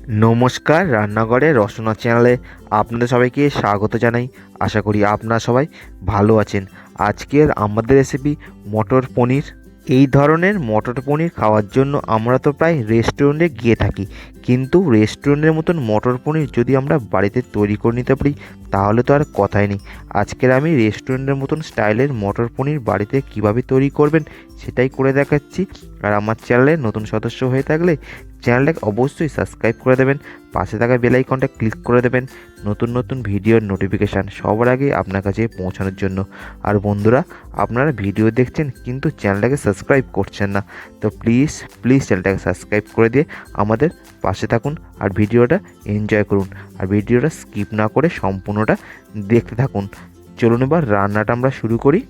নমস্কার, রান্নাঘরে রসনা চ্যানেলে আপনাদের সবাইকে স্বাগত জানাই। আশা করি আপনারা সবাই ভালো আছেন। আজকের আমাদের রেসিপি মটর পনির। এই ধরনের মটর পনির খাওয়ার জন্য আমরা তো প্রায় রেস্টুরেন্টে গিয়ে থাকি, কিন্তু রেস্টুরেন্টের মতন মটর পনির যদি আমরা বাড়িতে তৈরি করে নিতে পারি তাহলে তো আর কথাই নেই। আজকের আমি রেস্টুরেন্টের মতন স্টাইলের মটর পনির বাড়িতে কিভাবে তৈরি করবেন সেটাই করে দেখাচ্ছি। আর আমার চ্যানেলে নতুন সদস্য হয়ে থাকলে চ্যানেলটাকে অবশ্যই সাবস্ক্রাইব করে দেবেন, পাশে থাকা বেল আইকনটা ক্লিক করে দেবেন নতুন নতুন ভিডিওর নোটিফিকেশান সবার আগে আপনার কাছে পৌঁছানোর জন্য। আর বন্ধুরা, আপনারা ভিডিও দেখছেন কিন্তু চ্যানেলটাকে সাবস্ক্রাইব করছেন না, তো প্লিজ চ্যানেলটাকে সাবস্ক্রাইব করে দিয়ে আমাদের পাশে থাকুন আর ভিডিওটা এনজয় করুন। আর ভিডিওটা স্কিপ না করে সম্পূর্ণটা দেখতে থাকুন। চলুন এবার রান্নাটা আমরা শুরু করি।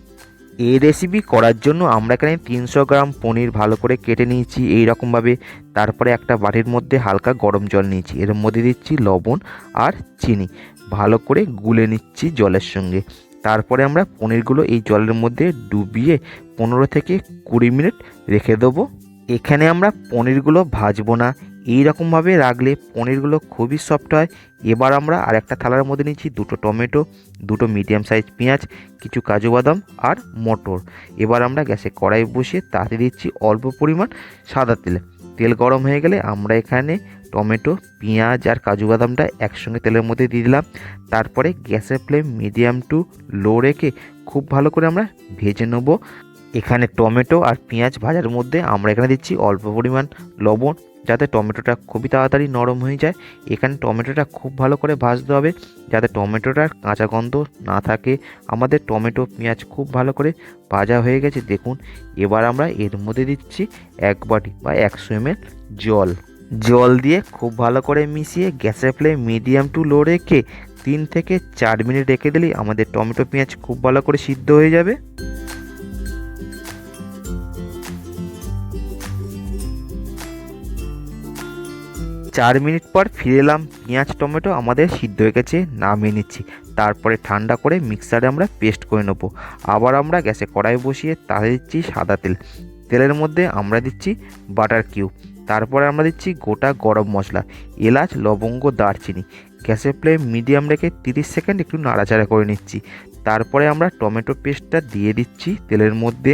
এই রেসিপি করার জন্য আমরা এখানে 300 গ্রাম পনির ভালো করে কেটে নিয়েছি এই রকমভাবে। তারপরে একটা বাটির মধ্যে হালকা গরম জল নিয়েছি, এর মধ্যে দিচ্ছি লবণ আর চিনি, ভালো করে গুলে নিচ্ছি জলের সঙ্গে। তারপরে আমরা পনিরগুলো এই জলের মধ্যে ডুবিয়ে 15 থেকে 20 মিনিট রেখে দেবো। এখানে আমরা পনিরগুলো ভাজবো না, এই রকমভাবে রাখলে পনিরগুলো খুবই সফট হয়। এবার আমরা আরেকটা থালার মধ্যে নিচ্ছি দুটো টমেটো, দুটো মিডিয়াম সাইজ পেঁয়াজ, কিছু কাজু বাদাম আর মটর। এবার আমরা গ্যাসে কড়াই বসিয়ে তাতে দিচ্ছি অল্প পরিমাণ সাদা তেল। তেল গরম হয়ে গেলে আমরা এখানে টমেটো, পেঁয়াজ আর কাজু বাদামটা একসঙ্গে তেলের মধ্যে দিয়ে দিলাম। তারপরে গ্যাসের ফ্লেম মিডিয়াম টু লো রেখে খুব ভালো করে আমরা ভেজে নেব। এখানে টমেটো আর পেঁয়াজ ভাজার মধ্যে আমরা এখানে দিচ্ছি অল্প পরিমাণ লবণ, যাতে টমেটোটা খুবই তাড়াতাড়ি নরম হয়ে যায়। এখানে টমেটোটা খুব ভালো করে ভাজতে হবে যাতে টমেটোটার কাঁচা গন্ধ না থাকে। আমাদের টমেটো পেঁয়াজ খুব ভালো করে ভাজা হয়ে গেছে দেখুন। এবার আমরা এর মধ্যে দিচ্ছি 1 বাটি বা 100 ml জল দিয়ে খুব ভালো করে মিশিয়ে গ্যাসের ফ্লেম মিডিয়াম টু লো রেখে 3 থেকে 4 মিনিট রেখে দিলেই আমাদের টমেটো পেঁয়াজ খুব ভালো করে সিদ্ধ হয়ে যাবে। 4 মিনিট পর ফিরে এলাম, পেঁয়াজ টমেটো আমাদের সিদ্ধ হয়ে গেছে, নামিয়ে নিচ্ছি। তারপরে ঠান্ডা করে মিক্সারে আমরা পেস্ট করে নেবো। আবার আমরা গ্যাসে কড়াই বসিয়ে তাতে দিচ্ছি সাদা তেল, তেলের মধ্যে আমরা দিচ্ছি বাটার কিউব, তারপরে আমরা দিচ্ছি গোটা গরম মশলা, এলাচ, লবঙ্গ, দারচিনি। গ্যাসের ফ্লেম মিডিয়াম রেখে 30 সেকেন্ড একটু নাড়াচাড়া করে নিচ্ছি। তারপরে আমরা টমেটো পেস্টটা দিয়ে দিচ্ছি তেলের মধ্যে।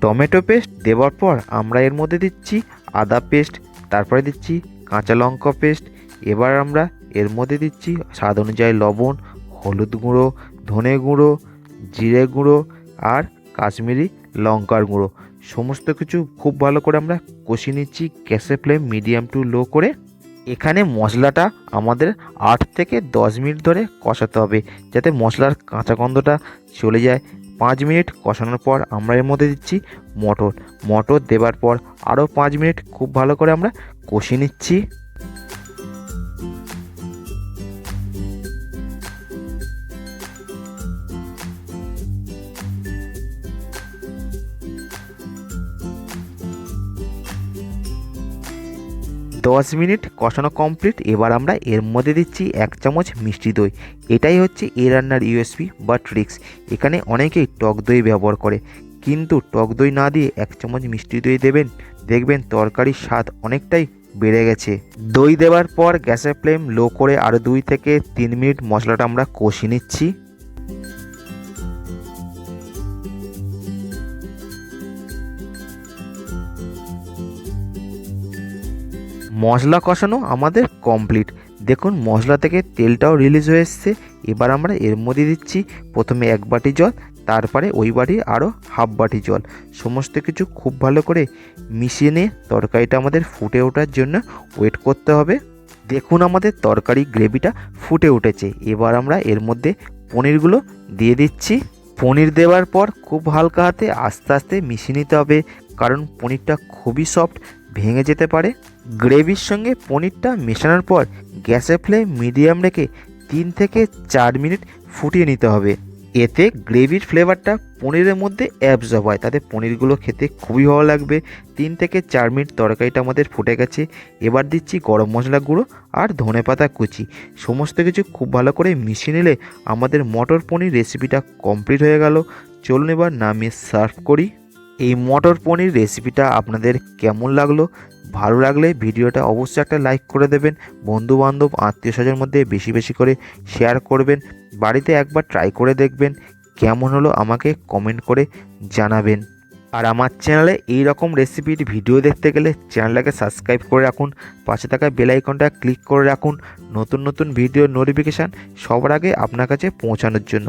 টমেটো পেস্ট দেওয়ার পর আমরা এর মধ্যে দিচ্ছি আদা পেস্ট, তারপরে দিচ্ছি কাঁচা লঙ্কা পেস্ট। এবার আমরা এর মধ্যে দিচ্ছি স্বাদ অনুযায়ী লবণ, হলুদ গুঁড়ো, ধনে গুঁড়ো, জিরে গুঁড়ো আর কাশ্মীরি লঙ্কার গুঁড়ো। সমস্ত কিছু খুব ভালো করে আমরা কষিয়ে নিচ্ছি গ্যাসের ফ্লেম মিডিয়াম টু লো করে। এখানে মশলাটা আমাদের 8 থেকে 10 মিনিট ধরে কষাতে হবে যাতে মশলার কাঁচা গন্ধটা চলে যায়। 5 মিনিট কষানোর পর আমরা এর মধ্যে দিচ্ছি মটর দেওয়ার পর আরও 5 মিনিট খুব ভালো করে আমরা কষিয়ে নিচ্ছি। 10 মিনিট কষানো কমপ্লিট। এবার আমরা এর মধ্যে দিচ্ছি 1 চামচ মিষ্টি দই। এটাই হচ্ছে এই রান্নার ইউএসপি বা ট্রিক্স। এখানে অনেকেই টক দই ব্যবহার করে, কিন্তু টক দই না দিয়ে 1 চামচ মিষ্টি দই দেবেন, দেখবেন তরকারির স্বাদ অনেকটাই বেড়ে গেছে। দই দেওয়ার পর গ্যাসের ফ্লেম লো করে আরও 2 থেকে 3 মিনিট মশলাটা আমরা কষিয়ে নিচ্ছি। মশলা কষানো আমাদের কমপ্লিট। দেখুন মশলা থেকে তেলটাও রিলিজ হয়ে এসছে। এবার আমরা এর মধ্যে দিচ্ছি প্রথমে 1 বাটি জল, তারপরে ওই বাটি আরও হাফ বাটি জল। সমস্ত কিছু খুব ভালো করে মিশিয়ে নিয়ে তরকারিটা আমাদের ফুটে ওঠার জন্য ওয়েট করতে হবে। দেখুন আমাদের তরকারি গ্রেভিটা ফুটে উঠেছে। এবার আমরা এর মধ্যে পনিরগুলো দিয়ে দিচ্ছি। পনির দেওয়ার পর খুব হালকা হাতে আস্তে আস্তে মিশিয়ে নিতে হবে, কারণ পনিরটা খুবই সফট, ভেঙে যেতে পারে। গ্রেভির সঙ্গে পনিরটা মেশানোর পর গ্যাসের ফ্লেম মিডিয়াম রেখে 3 থেকে 4 মিনিট ফুটিয়ে নিতে হবে। এতে গ্রেভির ফ্লেভারটা পনিরের মধ্যে অ্যাবজর্ব হয়, তাতে পনিরগুলো খেতে খুবই ভালো লাগবে। 3 থেকে 4 মিনিট তরকারিটা আমাদের ফুটে গেছে। এবার দিচ্ছি গরম মশলা গুঁড়ো আর ধনেপাতা কুচি। সমস্ত কিছু খুব ভালো করে মিশিয়ে নিলে আমাদের মটর পনির রেসিপিটা কমপ্লিট হয়ে গেল। চলুন এবার নামিয়ে সার্ভ করি। এই মটর পনির রেসিপিটা আপনাদের কেমন লাগলো ভালো লাগলে ভিডিওটা অবশ্যই একটা লাইক করে দেবেন, বন্ধুবান্ধব আত্মীয় স্বজনের মধ্যে বেশি বেশি করে শেয়ার করবেন, বাড়িতে একবার ট্রাই করে দেখবেন, কেমন হলো আমাকে কমেন্ট করে জানাবেন। আর আমার চ্যানেলে এই রকম রেসিপির ভিডিও দেখতে গেলে চ্যানেলটাকে সাবস্ক্রাইব করে রাখুন, পাশে থাকা বেল আইকনটা ক্লিক করে রাখুন নতুন নতুন ভিডিওর নোটিফিকেশান সবার আগে আপনার কাছে পৌঁছানোর জন্য।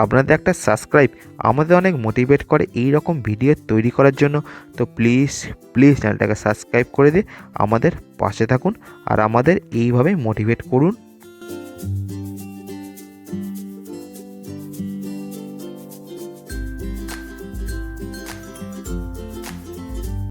আপনাদের একটা সাবস্ক্রাইব আমাদের অনেক মোটিভেট করে এই রকম ভিডিও তৈরি করার জন্য। তো প্লিজ চ্যানেলটাকে সাবস্ক্রাইব করে দিয়ে আমাদের পাশে থাকুন আর আমাদের এইভাবে মোটিভেট করুন।